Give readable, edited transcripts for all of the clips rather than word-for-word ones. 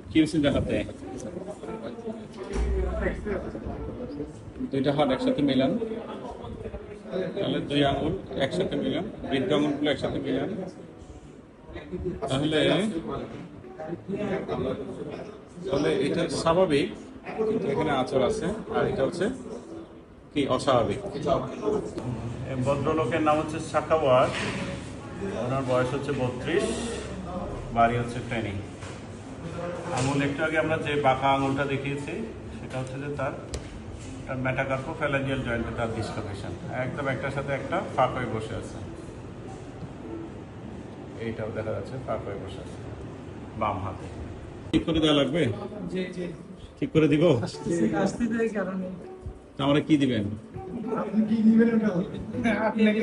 কি হয়েছে দেখাতে? দুইটা হাত একসাথে মিলান, তাহলে দুই আঙুল একসাথে মিলান, বৃদ্ধ আঙুলগুলো একসাথে মিলান, তাহলে তাহলে এটা স্বাভাবিক, কিন্তু এখানে আঁচড় আছে, আর এটা হচ্ছে কি অস্বাভাবিক। ভদ্রলোকের নাম হচ্ছে সাখাওয়াত, ওনার বয়স হচ্ছে 32, বাড়ি হচ্ছে ফেনী। আঙুল একটু আগে আমরা যে বাঁকা আঙুলটা দেখিয়েছি সেটা হচ্ছে যে তার মেটাকার্পোফ্যালাঞ্জিয়াল জয়েন্টে তার ডিসলোকেশন, একদম একটার সাথে একটা ফাঁক হয়ে বসে আছে। এইটাও দেখা যাচ্ছে ফাঁক হয়ে বসে আছে বাম হাতে। ঠিক করে দেওয়া লাগবে? জি জি, ঠিক করে দিব? আসতে দেয় কারণে আমরা কি দিবেন? আপনি কি দিবেন? আপনাকে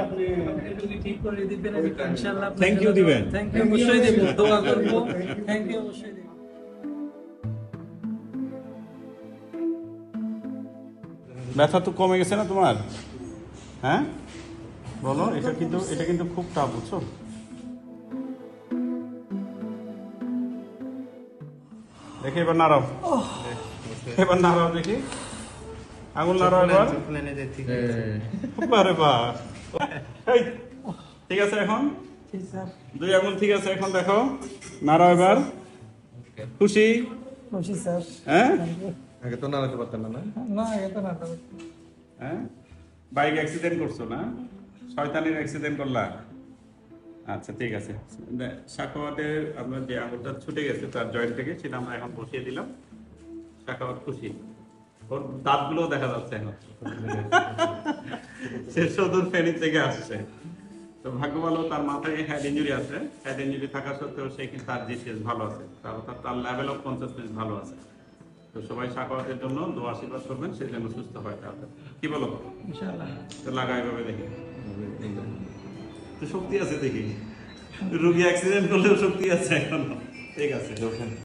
আপনি ঠিক করে দিবেন ইনশাআল্লাহ। থ্যাংক ইউ দিবেন? থ্যাংক ইউ অবশ্যই দেব, দোয়া করব। থ্যাংক ইউ অবশ্যই দেব। ব্যথা তো কমে গেছে না তোমার? হ্যাঁ বলো, এটা কিন্তু খুব টাফ, বুঝছো? দেখি এবার নাড়াও, এবার নাড়াও দেখি, আঙুল নাড়াও এবার। আরে বাহ, এই, ঠিক আছে এখন জি স্যার, দুই আঙুল ঠিক আছে, এখন দেখো নাড়াও এবার। খুশি? খুশি স্যার। হ্যাঁ আগে তো নাড়াতে পারতেন না? না এটা তো না, হ্যাঁ, বাইক অ্যাক্সিডেন্ট করছো না? শয়তানির অ্যাক্সিডেন্ট করলা? আচ্ছা ঠিক আছে। সাখাওয়াতের আমরা যে আঙুলটা ছুটে গেছে তার জয়েন্ট থেকে, সেটা আমরা এখন বসিয়ে দিলাম। সাখাওয়াত খুশি, ওর দাঁতগুলো দেখা যাচ্ছে এখন। সে সুদূর ফেনী থেকে আসছে। তো ভাগ্য ভালো, তার মাথায় হেড ইঞ্জুরি আছে। হেড ইঞ্জুরি থাকা সত্ত্বেও সে কিন্তু তার জিসিএস ভালো আছে, তার লেভেল অফ কনসিয়াসনেস ভালো আছে। তো সবাই সাখাওয়াতের জন্য দোয়া আশীর্বাদ করবেন, সে যেন সুস্থ হয়। তাহলে কি বলো? ইনশাআল্লাহ। তো লাগাই ভাবে দেখি, তো শক্তি আছে দেখি, রুগী অ্যাক্সিডেন্ট করলেও শক্তি আছে এখনো। ঠিক আছে।